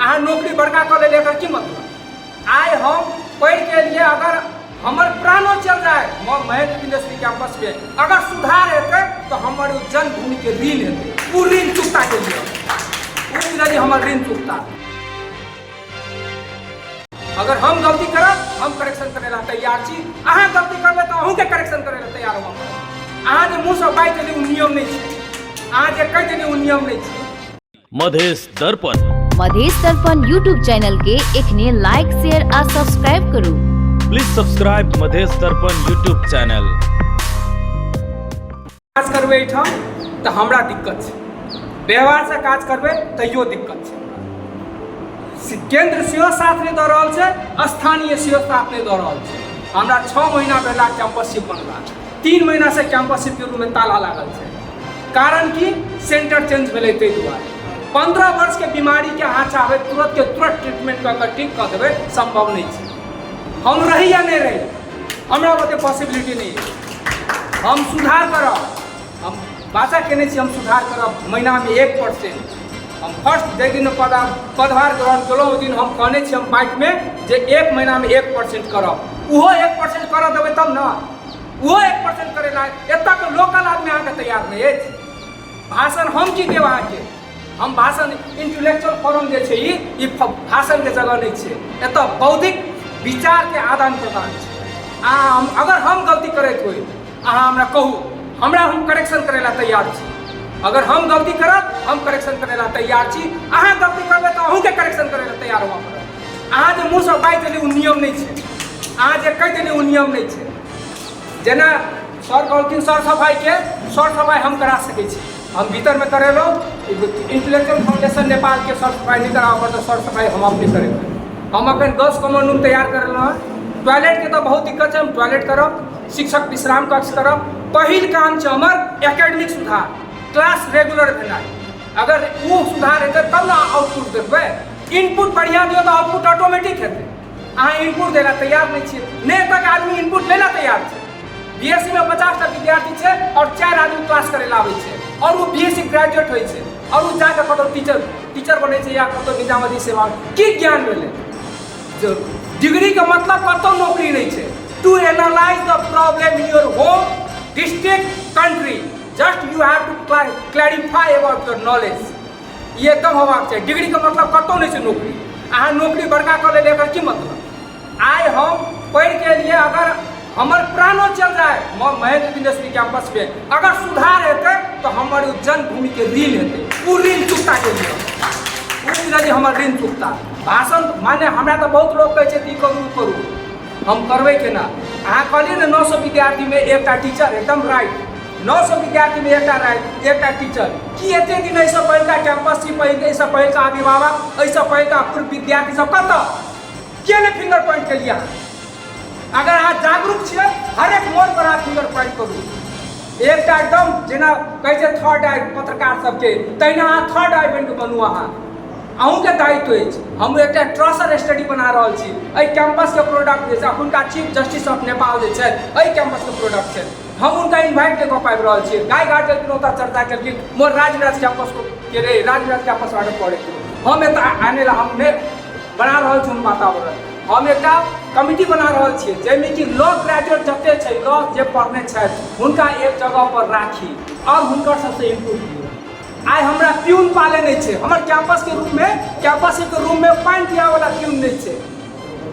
अहाँ नौकरी बड़का कर ले की मतलब आए हम पढ़ के लिए अगर हमार प्राणों चल जाए महेंद्र यूनिवर्सिटी कैंपस पे अगर सुधार हेतु तो हमारे जन्मभूमि के ऋण हेतु वो ऋण चुकता के लिए हमारे ऋण चुकता। अगर हम गलती करब हम करेक्शन करे ला तैयार छी, अहाँ गलती करबे तो अहूँ के करेक्शन करे ला तैयार हो। अहाँ जे मुँह से बात देली उ नियम नहीं है, अहाँ जे कह देली उ नियम नहीं है। मधेश दर्पण यूट्यूब चैनल के एखने लाइक शेयर आ सब्सक्राइब करू। प्लीज सब्सक्राइब मधेश दर्पण यूट्यूब चैनल। काज करबे एठाम तो हमरा दिक्कत है, व्यवहार से काज करबे तैयो दिक्कत है। केंद्र सेहो साथ नहीं दऽ रहल छै, स्थानीय सेहो साथ नहीं दऽ रहल छै। हमरा 6 महीना भेला कैंपसशिप बनला, 3 महीना से कैंपसशिप के रूम में ताला लागल छै। कारण कि सेंटर चेंज भेलै ताहि दुआरे। 15 वर्ष के बीमारी के अहाँ चाहबै तुरंत के तुरंत ट्रीटमेंट कर ठीक कर देबै, संभव नहीं है। हम रही या नहीं रही हमरा ओते पॉसिबिलिटी नहीं है। हम सुधार करब, हम वाचा केने छी हम सुधार करब महीना में 1%। हम फर्स्ट जाहि दिन पदभार ग्रहण केलहुँ ओहि दिन हम कहने छी हम बाइट में जे 1 महीना में 1% करब। उहो 1% कर देबै तब ना, उहो 1% करे ला एतऽ के लोकल आदमी अहाँके तैयार नहीं अछि। भाषण हम की देब अहाँके, हम भाषण इंटेलेक्चुअल फोरम जे छै ई भाषण के जगह नहीं छै, एतऽ बौद्धिक विचार के आदान प्रदान छै। अगर हम गलती करैत होइ अहाँ हमरा कहू, हमरा हम करेक्शन करे ला तैयार छी। अगर हम गलती करब हम करेक्शन करे ला तैयार छी, अहाँ गलती करबै तो अहूँ के करेक्शन करे ला तैयार होबऽ पड़त। अहाँ जे मुँह से बाजि देली उ नियम नहीं छै, अहाँ जे कहि देली उ नियम नहीं छै। जेना सर कहलखिन सर सफाई हम करा सकै छी, हम भीतर में करेलहुँ। इंटेलेक्चुअल फाउंडेशन नेपाल के सर सफाई नहीं कराबऽ पड़त, सर सफाई हम अपने करेबै। हम अपन 10 कॉमन रूम तैयार करलहुँ हैं। टॉयलेट के तो बहुत दिक्कत है, हम टॉयलेट करब, शिक्षक विश्राम कक्ष करब। पहिल काम छै हमर एकेडमिक सुधार, क्लास रेगुलर भेनाइ। अगर वो सुधार हेतै तब ना आउटपुट देबै। इनपुट बढ़िया दियौ तो आउटपुट ऑटोमेटिक हेतै। अहाँ इनपुट देला तैयार नहीं छियै, नहीं तक आदमी इनपुट लेला तैयार छै। बीएससी में 50टा विद्यार्थी छै और 4 आदमी क्लास करे ला आबै छै और वो बीएससी ग्रेजुएट होइ छै और वो जाके कतौ टीचर बनै छै या कतौ निजामती सेवा की ज्ञान भेलै। डिग्री का मतलब कतौ नौकरी नहीं है। To analyze the problem in your home district country just you have to clarify about your knowledge. ये एकदम होबाक चाहिए। डिग्री का मतलब कतौ नहीं है नौकरी। अहाँ नौकरी बड़का कर ले की मतलब आए हम पढ़ के लिए अगर हमारे प्राणों चल जाए महेंद्र यूनिवर्सिटी कैंपस पे अगर सुधार हेतु तो हमारे जन्मभूमि के ऋण हेतु वो ऋण चुकता के लिए हमारे ऋण चुकता। भाषण माने हमरा तो बहुत लोग कहै छै ई करू हम करबै केना। अहाँ कहलिए ना 900 विद्यार्थी में एकटा टीचर, एकदम राइट। 900 विद्यार्थी में एकटा टीचर की एते दिन ऐसा पहिलका कैंपस छी, ऐसा पहिलका अभिभावक, ऐसा पहिलका पूर्व विद्यार्थी सब कतऽ के ने फिंगर पॉइंट के लिए। अगर अहाँ जागरूक छियै हर एक मोड़ पर अहाँ फिंगर पॉइंट करू। एकटा एकदम जेना कहै छै थर्ड आई पत्रकार सबके तहिना अहाँ थर्ड आई बनि बनू। अहूँ के दायित्व अछि। हम एक ट्रस्टर स्टडी बना रहल छी। एहि कैंपस के प्रोडक्ट जे छै अखुनका चीफ जस्टिस ऑफ नेपाल जे छै एहि कैंपस के प्रोडक्ट छै। हम उनका इन्वाइट के कऽ पाबि रहल छी। गाय घाट के दिन ओतऽ चर्चा केलखिन मोर राजविराज कैंपस के रे राजविराज कैंपस वाले पढ़े हम एतऽ आने ला हमने बना रहल छी वातावरण। हम एक कमिटी बना रहल छियै जाहिमे कि लॉ ग्रेजुएट जते छै लॉ जे पढ़ने छथि हुनका एक जगह पर राखी और हुनकर सबसे इनपुट दियौ। आइ हमरा प्यून पाले नहीं है। हमारे कैंपस के रूम में पानी पिया वाला प्यून नहीं है।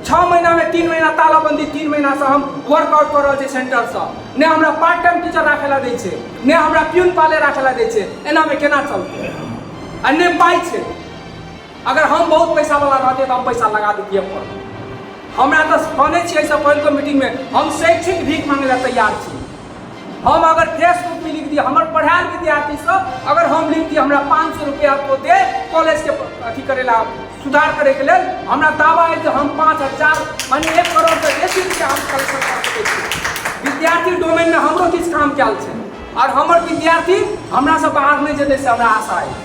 6 महीना में 3 महीना तालाबंदी, 3 महीना से हम वर्कआउट कर रहे सेंटर से ने हमरा पार्ट टाइम टीचर राखे ला दै छै, ने हमरा प्यून पाले राखे ला दै छै। एना में केना चलते आ ने पाई छै। अगर हम बहुत पैसा वाला रहते तो हम पैसा लगा देतिए पर। हमरा तो कहने छी ऐसा पहिल मीटिंग में हम शैक्षिक भीख मांगे ला तैयार छी। हम अगर फेसबुक में लिख दिए हमारे पढ़ायल विद्यार्थी सब अगर हम लिख दिए हमरा 500 रुपया आपको दे कॉलेज के अथी करेला सुधार करे के लिए हमरा दावा है कि हम 5000 माने 1 करोड़ से बेसी रुपया हम कलेक्शन कर सकै छी। विद्यार्थी डोमेन में हमरो किछु काम कयल छै और हमर विद्यार्थी हमरा से बाहर नहीं जेतै से हमरा आशा है।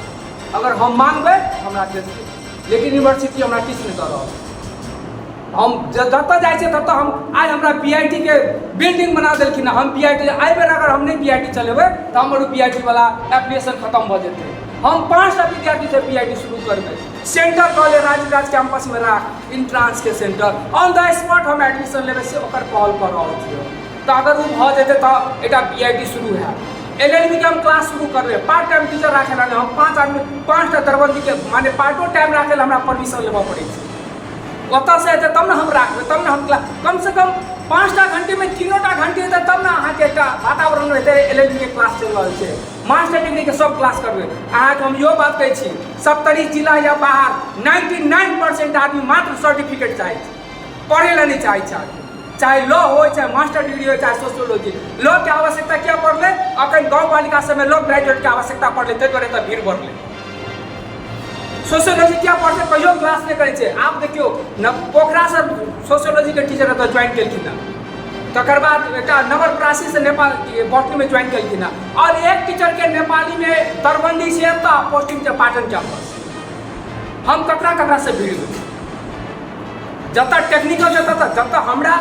अगर हम मांगबै हमरा देतै, लेकिन यूनिवर्सिटी हमरा किछु नहीं दऽ रहल। हम जतऽ जाइ छै ततऽ हम आइ हमरा बीआईटी के बिल्डिंग बना देलखिन। हम बीआईटी आइ बेर अगर हम नहीं बीआईटी चलेबै तो हमर बीआईटी वाला एप्लीकेशन खत्म भऽ जेतै। हम 5टा विद्यार्थी से PIT शुरू करबै। सेंटर कॉलेज राज कैंपस में राख इंट्रांस के सेंटर ऑन द स्पॉट हम एडमिशन लेवे से ओकर कॉल कर रहल छियै। तो अगर वो भ जेतै तो एटा PIT शुरू है। LLB के हम क्लास शुरू करबै, पार्ट टाइम टीचर राखे ला हम 5 आदमी 5टा दरबंदी के माने पार्टो टाइम राखे ला हमरा परमिशन लेबा पड़ै छै। ओतऽ से एतै तब ने हम राखबै, तब ने हम क्लास कम से कम 5टा घंटे में 3टा घंटे हेतै तब ने अहाँके एकटा वातावरण हेतै। LLB के क्लास चलि रहल छै, मास्टर डिग्री के सब क्लास करबै। अहाँके हम इहो बात कहै छी 70 जिला या बाहर 99% आदमी मात्र सर्टिफिकेट चाहै छै, पढ़ै ला नहीं चाहै छै। चाहे लॉ हो, चाहे मास्टर डिग्री हो, चाहे सोशियोलॉजी। लॉ के आवश्यकता क्या पड़लै? अखन गाँव पालिका सबमे लॉ ग्रेजुएट के आवश्यकता पड़लै, ताहि दुआरे तऽ भीड़ बढ़लै। सोशियोलॉजी क्या पढ़ते कहियो क्लास नहीं करे छे। आप देखियो न पोखरा से सोशियोलॉजी के टीचर एतऽ ज्वाइन केलखिन हँ, तकर बाद एकटा नवलपरासी से नेपाल बॉटनी में ज्वाइन केलखिन हँ, और एक टीचर के नेपाली में दरबंदी से एतऽ पोस्टिंग छै पाटन कैंपस। हम ककरा से भीड़ जतऽ टेक्निकल जतऽ हमरा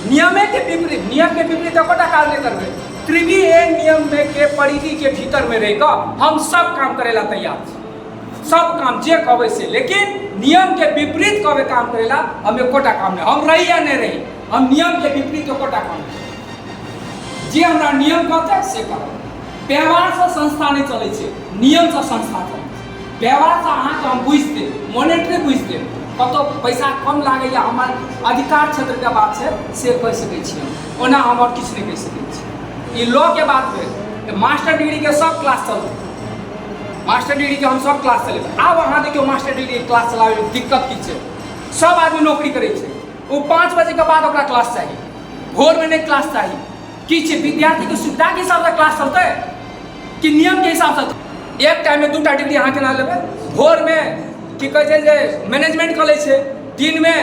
नियमे के विपरीत, नियम के विपरीत एकोटा काज नहीं करबै। 3A नियम में के परिधि के भीतर में रह कऽ हम सब काम करे ला तैयार छी, सब काम जे कहबै से, लेकिन नियम के विपरीत कहबै काम करे ला हम एकोटा काम नहीं। हम रही या नहीं रही, हम नियम के विपरीत एकोटा काम नहीं। जे हमरा नियम कहतै से करब। व्यवहार से संस्था नहीं चलै छै, नियम से संस्था चलै छै। व्यवहार से अहाँके हम बुझि देब, मॉनिटरी बुझि देब, कतौ पैसा कम लागैया हमर अधिकार क्षेत्र के बात छै से कहि सकै छी हम, ओना हम और किछु नहीं कहि सकै छी। ई लॉ के बात भेल, मास्टर डिग्री के सब क्लास चलतै, मास्टर डिग्री के हम सब क्लास चलेबै। आब अहाँ देखियो मास्टर डिग्री के क्लास चलाबै में दिक्कत की छै? सब आदमी नौकरी करै छै, वो 5 बजे के बाद ओकरा क्लास चाहिए, भोर में नहीं क्लास चाहिए। की छै? विद्यार्थी के सुविधा के हिसाब से क्लास चलतै कि नियम के हिसाब से? एक टाइम में 2टा डिग्री अहाँ केना लेबै? भोर में की कहै छै जे मैनेजमेंट कऽ लै छै, दिन में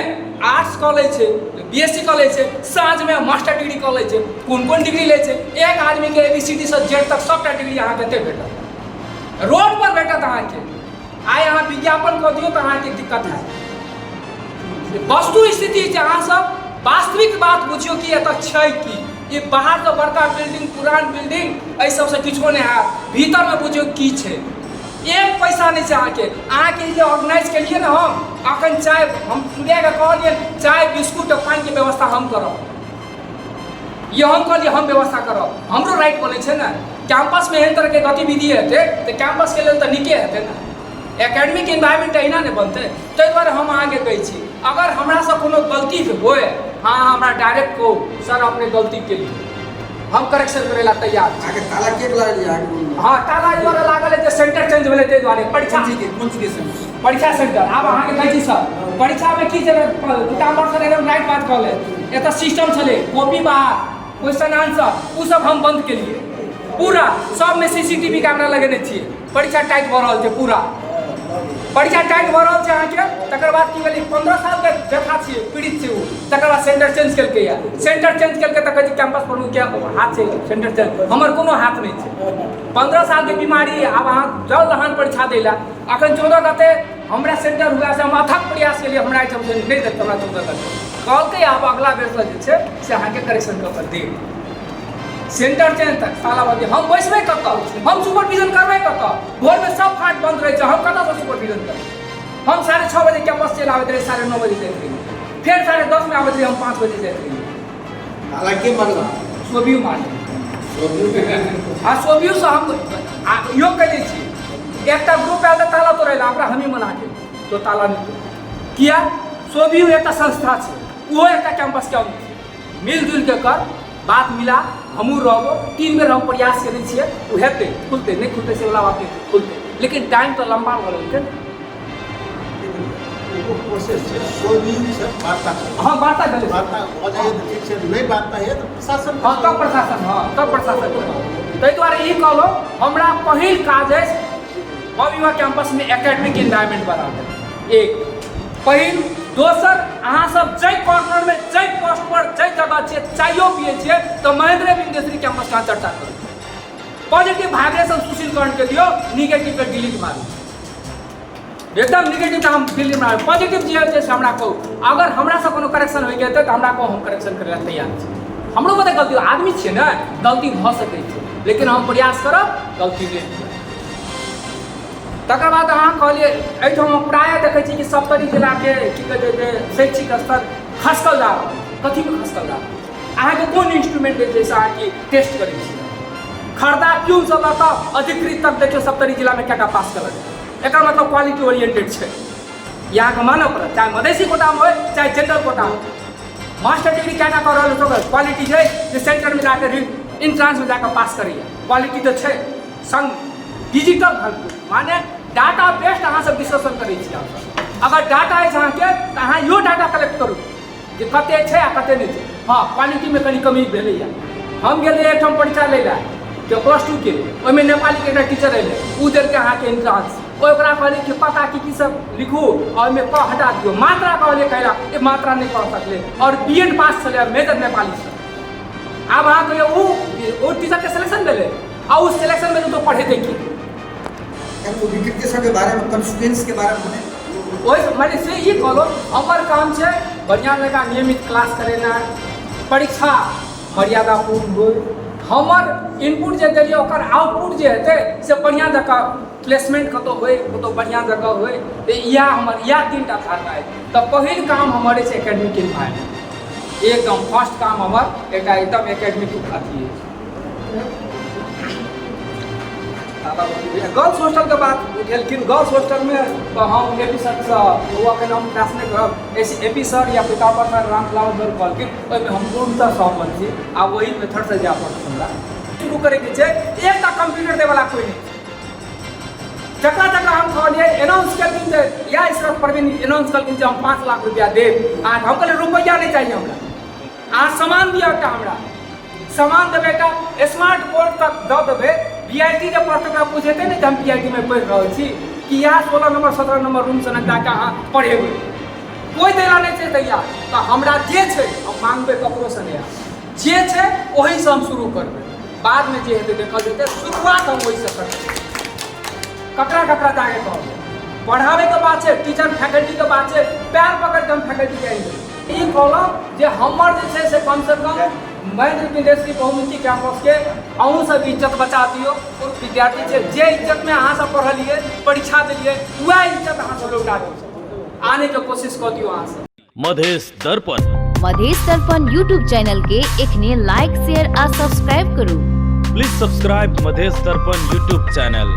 आर्ट्स कऽ लै छै, BSc कऽ लै छै, साँझ में मास्टर डिग्री कऽ लै छै। कोन डिग्री लै छै? एक आदमी के ABCD से Z तक सबटा डिग्री अहाँके एतै भेटत, रोड पर भेटत अहाँके। आइ अहाँ विज्ञापन कऽ दियौ तऽ अहाँके दिक्कत है। वस्तु स्थिति छै, अहाँ सब वास्तविक बात बुझियो कि एतऽ छै कि ये बाहर तो बड़का बिल्डिंग पुरान बिल्डिंग एहि सबसे किछो नहीं है, भीतर में बुझियो की छै। एक पैसा नहीं छै अहाँके जे ऑर्गेनाइज केलिए ना हम अखन चाय हम सूर्य के कहलिए चाय बिस्कुट और पानी के व्यवस्था हम करब, ये हम कहलिए हम व्यवस्था करब, हमरो राइट बोले छै ना। कैंपस में एहन तरह के गतिविधि हेतै तो कैंपस के लेल तो नीके हेतै ना, एकेडमिक एनवायरमेंट अहिना नहीं बनतै। ताहि दुआरे हम अहाँके कहै छी अगर हमरा से कोनो गलती होय, हाँ हमरा डायरेक्ट को सर अपने गलती के लिए हम करेक्शन करे ला तैयार छी। आगे ताला के लागल है? हाँ ताला द्वारा लागल है जे सेंटर चेंज भेलै ताहि दुआरे परीक्षा कोन चीज के सेंटर? परीक्षा सेंटर। आब अहाँके कहै छी सर परीक्षा में की छलै पिताम्बर सर एकदम राइट बात कहले, एतऽ सिस्टम छलै कॉपी बाहर क्वेश्चन आंसर उ सब हम बंद केलिए पूरा, सब में CCTV कैमरा लगेने छियै। परीक्षा टाइट भऽ रहल छै, पूरा परीक्षा टाइट भऽ रहल छै अहाँके। तकर बाद की भेलै 15 साल के देखा छियै पीड़ित छै ओ, तकर बाद सेंटर चेंज केलकै या सेंटर चेंज केलकै तऽ कहै छै कैंपस पर क्या हाथ छै सेंटर चेंज, हमर कोनो हाथ नहीं छै। 15 साल के बीमारी आब अहाँ जाउ लहान परीक्षा दै ला। अखन 14 गते हमरा सेंटर हुआ से हम अथक प्रयास केलिए, हमरा एहिठाम से नहीं देत, हमरा 14 गते कहलकै आब अगला बेर से जे छै से अहाँके करेक्शन कऽ कऽ देब। सेंटर चेंज तक तालाबंदी हम बैसबै कतऽ, हम सुपरविजन करबै कतऽ? भोर में सब फाट बंद रहै छै, हम कतऽ से सुपरविजन करबै? हम 6:30 बजे कैंपस चलि आबैत रही, 9:30 बजे जाइत रही, फिर 10:30 में आबैत रही, हम 5 बजे जाइत रही। ताला के मारला? सोबियो मारले। आ सोबियो से हम यो कहै छी एकटा ग्रुप आयल तऽ ताला तोड़ै ला, ओकरा हमही मना केलियै तो ताला नहीं तोड़। किया? सोबियो एकटा संस्था छै, ओहो एकटा कैंपस के मिलजुल के कर बात मिला, हमू रहबो 3 बेर हम प्रयास करै छियै, ओ हेतै खुलतै नहीं खुलतै से वाला बात नहीं खुलतै, लेकिन टाइम तो लंबा भऽ रहल छै। प्रोसेस छै, सोबियो से वार्ता छै। हाँ वार्ता भेलै, वार्ता हो जाए तो ठीक छै, नहीं वार्ता है तो प्रशासन। हाँ तब प्रशासन, हाँ तब प्रशासन। ताहि दुआरे ई कहलहुँ हमरा पहिल काज अछि मविवा कैंपस में एकेडमिक एनवायरमेंट बनाबे, एक पहिल। दोसर अहाँ सब जै कॉर्नर में जै पोस्ट पर जै जगह छियै चाइयो पिए छियै तो महेंद्र बिंदेश्वरी कैंपस का चर्चा करू, पॉजिटिव वाइब्रेशन सुशील करण के दियो, निगेटिव के डिलीट मारू, एकदम निगेटिव का हम डिलीट मारू, पॉजिटिव जे छै से हमरा कहू। अगर हमरा से कोनो करेक्शन होइ गेल तऽ हमरा कहू, हम करेक्शन करे ला तैयार छी। हमरो बता गलती आदमी छियै ना, गलती भऽ सकै छै, लेकिन हम प्रयास करब गलती नहीं। तकर बाद अहाँ कहलिए एहिठाम प्रायः देखै छी कि सप्तरी जिलाके की कहै छै शैक्षिक स्तर खसकल जा रहल छै। कथीमे खसकल जा रहल छै? अहाँके कोन इंस्ट्रूमेंट अछि जाहिसँ अहाँके टेस्ट करै छी? खर्दा प्यूनसँ लऽ कऽ अधिकृत तक देखियौ सप्तरी जिलामे कएटा पास करल जाए। एकर मतलब क्वालिटी ओरिएंटेड छै। ई अहाँके मानऽ पड़त, चाहे मधेसी कोटामे होइ चाहे जनरल कोटामे हो। मास्टर डिग्री कएटा कऽ रहल छै? क्वालिटी छै जे सेंटरमे जाकर इंट्रांसमे जाकर पास करैए। क्वालिटी तऽ छै, संग डिजिटल भरपूर, माने डाटा बेस्ड अहाँसब डिस्कशन करै छी। अहाँसब अगर डाटा अछि अहाँके तऽ अहाँ इहो डाटा कलेक्ट करू जे कतेक छै आ कतेक नहि छै। हाँ, क्वालिटीमे कनि कमी भेलैए। हम गेलिए एकठाम परीक्षा लै लए कि +2 के, ओहिमे नेपालीके एकटा टीचर अएलै, ओ देलकै अहाँके इंट्रांस। ओकरा कहलिए कि पता की सब लिखू और ओहिमे क हटा दियौ। मात्रा कहलिए कहला ये मात्रा नहीं पढ़ सकले और बीएड पास छलै मेजर नेपाली से। आब अहाँ कहियो ओ टीचर के सिलेक्शन भेलै आ उस सिलेक्शन में तो पढ़ेतै की? वो विकृति के बारे में, कॉन्स्टिट्यूएंस के बारे में ओहि मैंने से ये कहलो हमर काम छै बढ़िया लगा नियमित क्लास करेना, परीक्षा मर्यादापूर्ण हो। हमर इनपुट जे देलिए ओकर आउटपुट जे हेतै से बढ़िया जकाँ प्लेसमेंट कतौ होय, कतौ बढ़िया जगह होय। इएह हमर इएह 3टा धारणा है। तो पहिल काम हमर छै एकेडमिक इन्वायरमेंट। एकदम फर्स्ट काम हमर एकटा एकदम एकेडमिक अथी है। गर्ल्स हॉस्टल के बात उठेलखिन। गर्ल्स हॉस्टल में तो हम एपी सर से हुआ के नाम क्लास नहीं करब, एपी सर या पिताम्बर सर रामलाल सर कहलखिन, ओहिमे हम पूर्णतः सहमत छी। आ वही मेथड से जाए पड़त हमरा। शुरू करे के छै, एकटा कंप्यूटर दे वाला कोई नहीं। जगह जगह हम कहलिए अनाउंस केलखिन जे या इसरा प्रवीण अनाउंस केलखिन जे हम 5 लाख रुपया देब। आ हम कहलिए रुपया नहीं चाहिए हमरा, अहाँ सामान दिअ एकटा हमरा। सामान देबै एकटा स्मार्ट बोर्ड तक दऽ देबै। बीआईटी जे पढ़तै ओकरा पूछेतै ने हम बीआईटी में पढ़ि रहल छी कि इएह 16 नंबर 17 नंबर रूम से जाके अहाँ पढ़ेबै। कोई देला नहीं छै तैयार। तो हमरा जे छै हम मांगबै ककरो से नहीं, जे छै ओही से हम शुरू करबै। बाद में जे हेतै देखल जेतै, शुरुआत हम ओही से करबै। ककरा ककरा जाके कहबै, पढ़ावे के बात छै, टीचर फैकल्टी के बात छै, पैर पकड़ के हम फैकल्टी के आइबै। ई कहलहुँ जे हमर जे छै से कम से कम महेंद्र विदेशी बहुमुखी कैंपस के अहूँ सब इज्जत बचा दियो। और विद्यार्थी छै जे इज्जत में अहाँ सब पढ़लिए, परीक्षा दिलिए, वह इज्जत अहाँ सब लौटा दियो, आने के कोशिश कर दियो अहाँ सब। मधेश दर्पण मधेश दर्पण यूट्यूब चैनल के एखने लाइक शेयर आ सब्सक्राइब करू। प्लीज सब्सक्राइब मधेश दर्पण यूट्यूब चैनल।